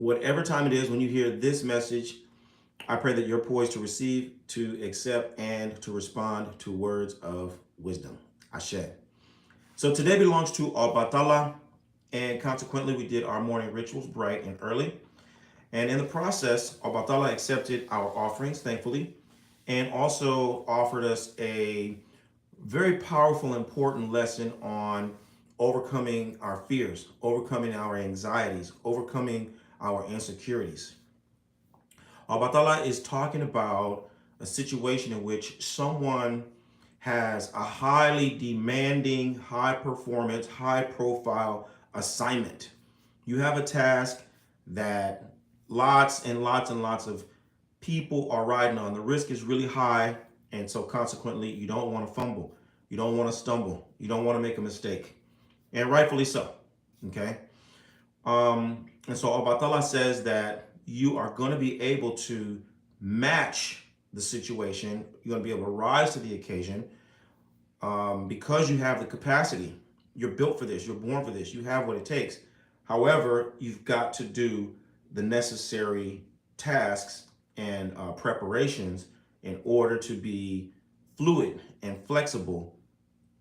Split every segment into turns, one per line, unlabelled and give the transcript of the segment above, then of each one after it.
Whatever time it is when you hear this message, I pray that you're poised to receive, to accept, and to respond to words of wisdom. Ashe. So today belongs to Obatala, and consequently, we did our morning rituals bright and early. And in the process, Obatala accepted our offerings, thankfully, and also offered us a very powerful, important lesson on overcoming our fears, overcoming our anxieties, overcoming our insecurities. Obatala is talking about a situation in which someone has a highly demanding, high performance, high profile assignment. You have a task that lots and lots and lots of people are riding on. The risk is really high, and so consequently, you don't want to fumble. You don't want to stumble. You don't want to make a mistake. And rightfully so. Okay? And so Obatala says that you are going to be able to match the situation. You're going to be able to rise to the occasion because you have the capacity. You're built for this. You're born for this. You have what it takes. However, you've got to do the necessary tasks and preparations in order to be fluid and flexible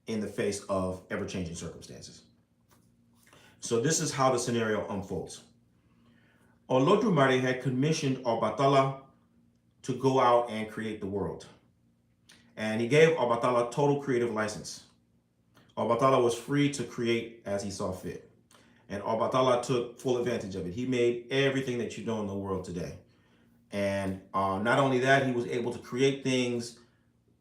in the face of ever-changing circumstances. So this is how the scenario unfolds. Olodumare had commissioned Obatala to go out and create the world. And he gave Obatala total creative license. Obatala was free to create as he saw fit. And Obatala took full advantage of it. He made everything that you know in the world today. And not only that, he was able to create things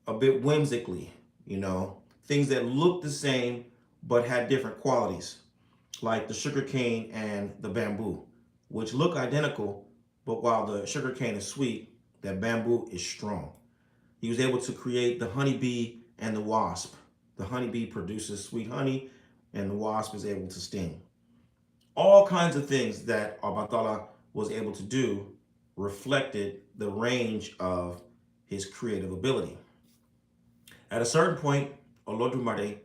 a bit whimsically, things that looked the same but had different qualities, like the sugarcane and the bamboo, which look identical, but while the sugarcane is sweet, that bamboo is strong. He was able to create the honeybee and the wasp. The honeybee produces sweet honey, and the wasp is able to sting. All kinds of things that Obatala was able to do reflected the range of his creative ability. At a certain point, Olodumare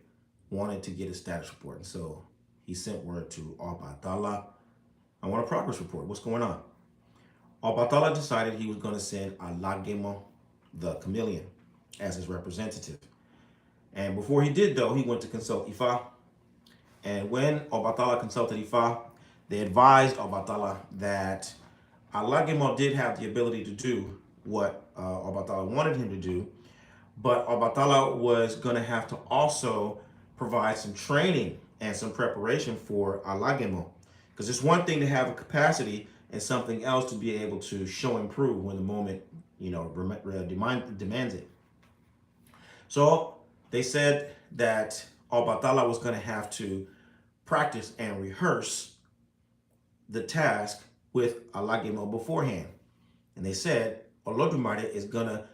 wanted to get a status report, and so he sent word to Obatala, I want a progress report. What's going on? Obatala decided he was going to send Alagemo, the chameleon, as his representative. And before he did, though, he went to consult Ifa. And when Obatala consulted Ifa, they advised Obatala that Alagemo did have the ability to do what Obatala wanted him to do, but Obatala was going to have to also provide some training and some preparation for Alagemo. Because it's one thing to have a capacity and something else to be able to show and prove when the moment, demands it. So they said that Obatala was going to have to practice and rehearse the task with Alagemo beforehand. And they said Olodumare is going to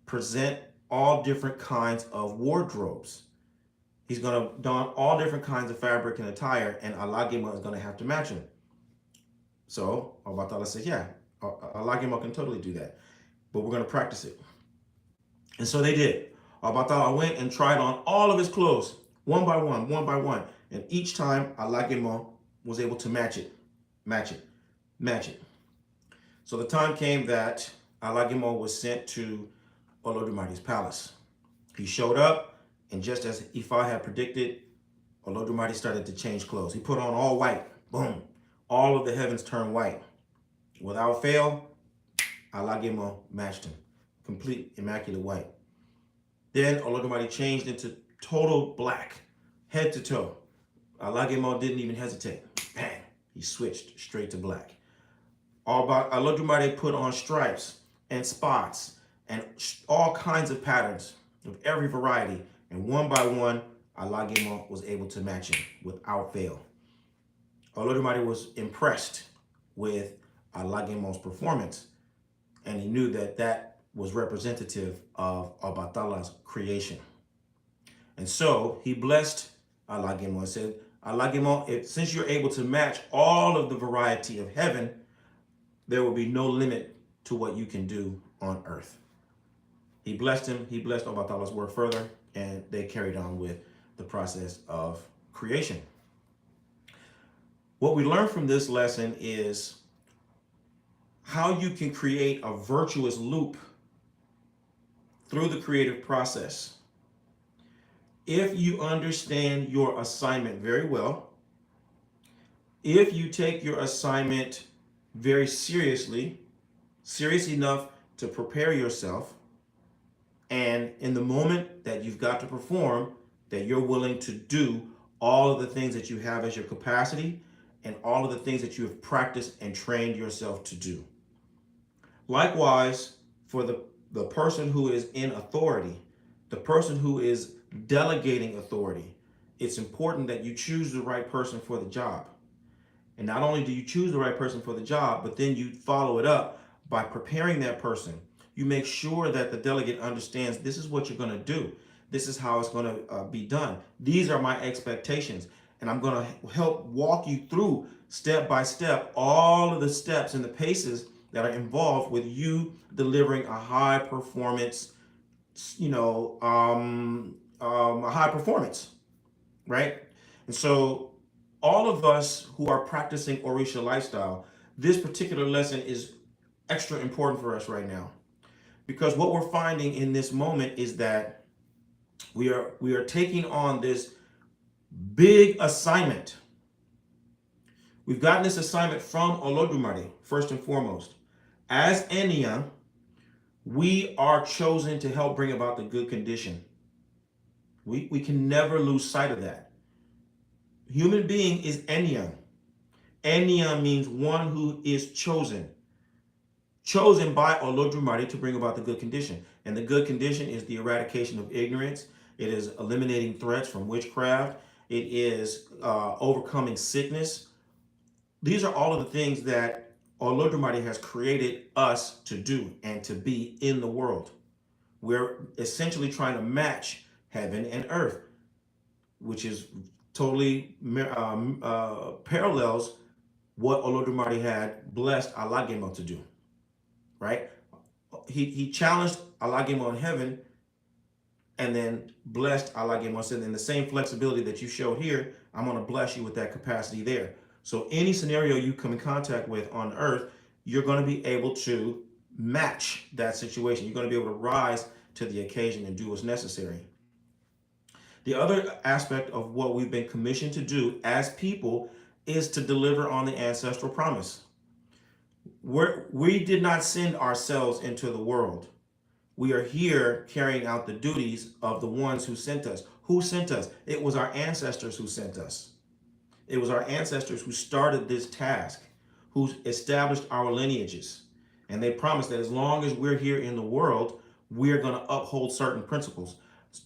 present all different kinds of wardrobes. He's going to don all different kinds of fabric and attire, and Alagemo is going to have to match him. So Obatala said, yeah, Alagemo can totally do that, but we're going to practice it. And so they did. Obatala went and tried on all of his clothes, one by one. And each time, Alagemo was able to match it. So the time came that Alagemo was sent to Olodumare's palace. He showed up, and just as Ifa had predicted, Olodumare started to change clothes. He put on all white. Boom. All of the heavens turned white. Without fail, Alagemo matched him. Complete, immaculate white. Then Olodumare changed into total black, head to toe. Alagemo didn't even hesitate. Bang! He switched straight to black. Olodumare put on stripes and spots and all kinds of patterns of every variety. And one by one, Alagemo was able to match him without fail. Olodumare was impressed with Alagemo's performance, and he knew that that was representative of Obatala's creation. And so he blessed Alagemo and said, Alagemo, since you're able to match all of the variety of heaven, there will be no limit to what you can do on earth. He blessed him. He blessed Obatala's work further, and they carried on with the process of creation. What we learn from this lesson is how you can create a virtuous loop through the creative process. If you understand your assignment very well, if you take your assignment very seriously, serious enough to prepare yourself, and in the moment that you've got to perform, that you're willing to do all of the things that you have as your capacity and all of the things that you have practiced and trained yourself to do. Likewise, for the person who is in authority, the person who is delegating authority, it's important that you choose the right person for the job. And not only do you choose the right person for the job, but then you follow it up by preparing that person. You make sure that the delegate understands this is what you're going to do. This is how it's going to be done. These are my expectations. And I'm going to help walk you through step by step all of the steps and the paces that are involved with you delivering a high performance, a high performance, right? And so all of us who are practicing Orisha lifestyle, this particular lesson is extra important for us right now. Because what we're finding in this moment is that we are taking on this big assignment. We've gotten this assignment from Olodumare, first and foremost. As Enya, we are chosen to help bring about the good condition. We can never lose sight of that. Human being is Enya. Enya means one who is chosen. Chosen by Olodumare to bring about the good condition. And the good condition is the eradication of ignorance. It is eliminating threats from witchcraft. It is overcoming sickness. These are all of the things that Olodumare has created us to do and to be in the world. We're essentially trying to match heaven and earth, which is totally parallels what Olodumare had blessed Alagemo to do, right? He challenged Alagemo in heaven and then blessed Alagemo, said in the same flexibility that you showed here, I'm going to bless you with that capacity there. So any scenario you come in contact with on earth, you're going to be able to match that situation. You're going to be able to rise to the occasion and do what's necessary. The other aspect of what we've been commissioned to do as people is to deliver on the ancestral promise. We did not send ourselves into the world. We are here carrying out the duties of the ones who sent us. Who sent us? It was our ancestors who sent us. It was our ancestors who started this task, who established our lineages. And they promised that as long as we're here in the world, we're going to uphold certain principles.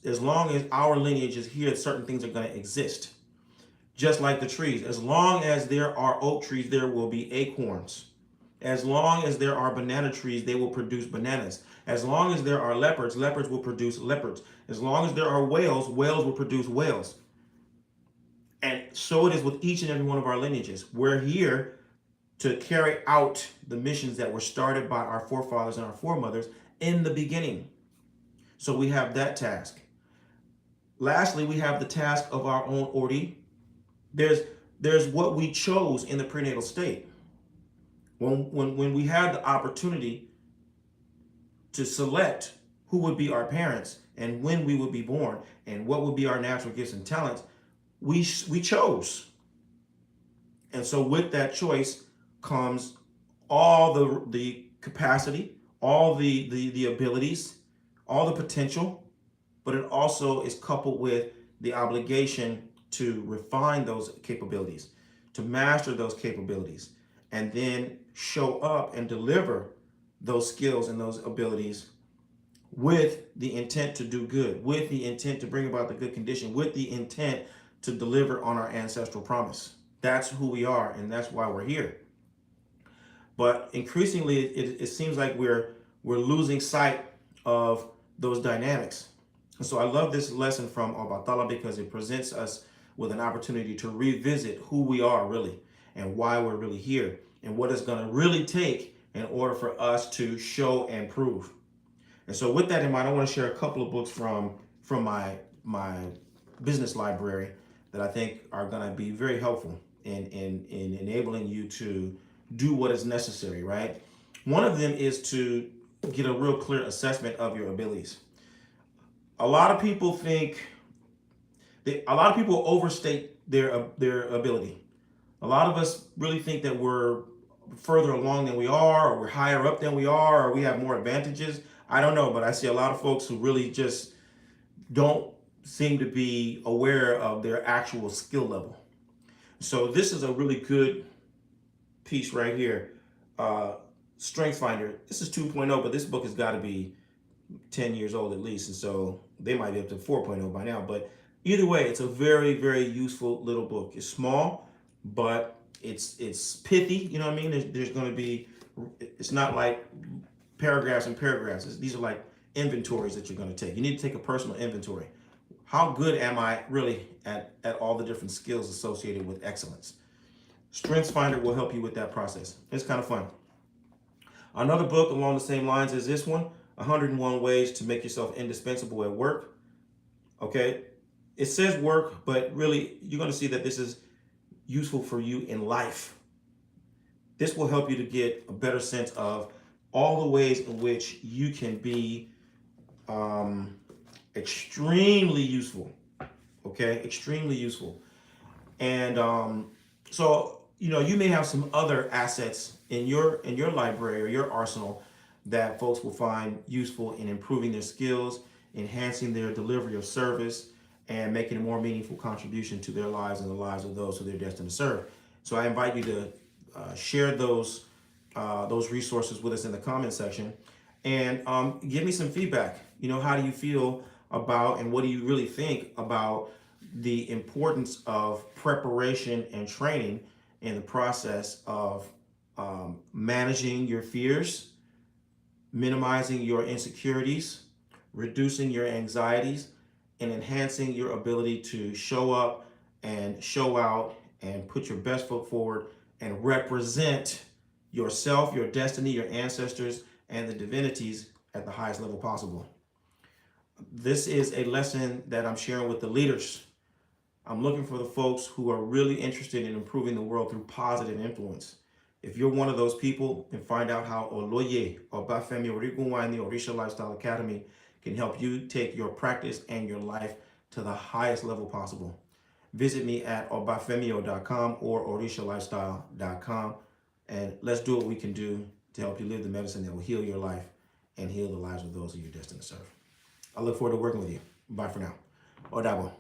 As long as our lineage is here, certain things are going to exist. Just like the trees. As long as there are oak trees, there will be acorns. As long as there are banana trees, they will produce bananas. As long as there are leopards, leopards will produce leopards. As long as there are whales, whales will produce whales. And so it is with each and every one of our lineages. We're here to carry out the missions that were started by our forefathers and our foremothers in the beginning. So we have that task. Lastly, we have the task of our own Ori. There's what we chose in the prenatal state. When we had the opportunity to select who would be our parents and when we would be born and what would be our natural gifts and talents, we chose. And so with that choice comes all the capacity, all the abilities, all the potential, but it also is coupled with the obligation to refine those capabilities, to master those capabilities, and then show up and deliver those skills and those abilities with the intent to do good, with the intent to bring about the good condition, with the intent to deliver on our ancestral promise. That's who we are, and that's why we're here. But increasingly, it seems like we're losing sight of those dynamics. And so I love this lesson from Obatala because it presents us with an opportunity to revisit who we are really and why we're really here and what it's going to really take in order for us to show and prove. And so with that in mind, I want to share a couple of books from my business library that I think are going to be very helpful in enabling you to do what is necessary, right? One of them is to get a real clear assessment of your abilities. A lot of people think a lot of people overstate their ability. A lot of us really think that we're further along than we are, or we're higher up than we are, or we have more advantages. I don't know, but I see a lot of folks who really just don't seem to be aware of their actual skill level. So this is a really good piece right here. Strength Finder. This is 2.0, but this book has got to be 10 years old at least, and so they might be up to 4.0 by now. But either way, it's a very, very useful little book. It's small, but it's pithy. You know what I mean? There's going to be. It's not like paragraphs and paragraphs. These are like inventories that you're going to take. You need to take a personal inventory. How good am I really at all the different skills associated with excellence? Strengths Finder will help you with that process. It's kind of fun. Another book along the same lines is this one, 101 Ways to Make Yourself Indispensable at Work. Okay, it says work, but really you're going to see that this is useful for you in life. This will help you to get a better sense of all the ways in which you can be extremely useful. Okay, extremely useful. And so you may have some other assets in your library or your arsenal that folks will find useful in improving their skills, enhancing their delivery of service, and making a more meaningful contribution to their lives and the lives of those who they're destined to serve. So I invite you to share those resources with us in the comment section, and give me some feedback. How do you feel about, and what do you really think about the importance of preparation and training in the process of managing your fears, minimizing your insecurities, reducing your anxieties, and enhancing your ability to show up and show out and put your best foot forward and represent yourself, your destiny, your ancestors, and the divinities at the highest level possible. This is a lesson that I'm sharing with the leaders. I'm looking for the folks who are really interested in improving the world through positive influence. If you're one of those people, then find out how Oloye, Obafemi Origuwani Orisha Lifestyle Academy can help you take your practice and your life to the highest level possible. Visit me at obafemio.com or orishalifestyle.com, and let's do what we can do to help you live the medicine that will heal your life and heal the lives of those who you're destined to serve. I look forward to working with you. Bye for now. Odabo.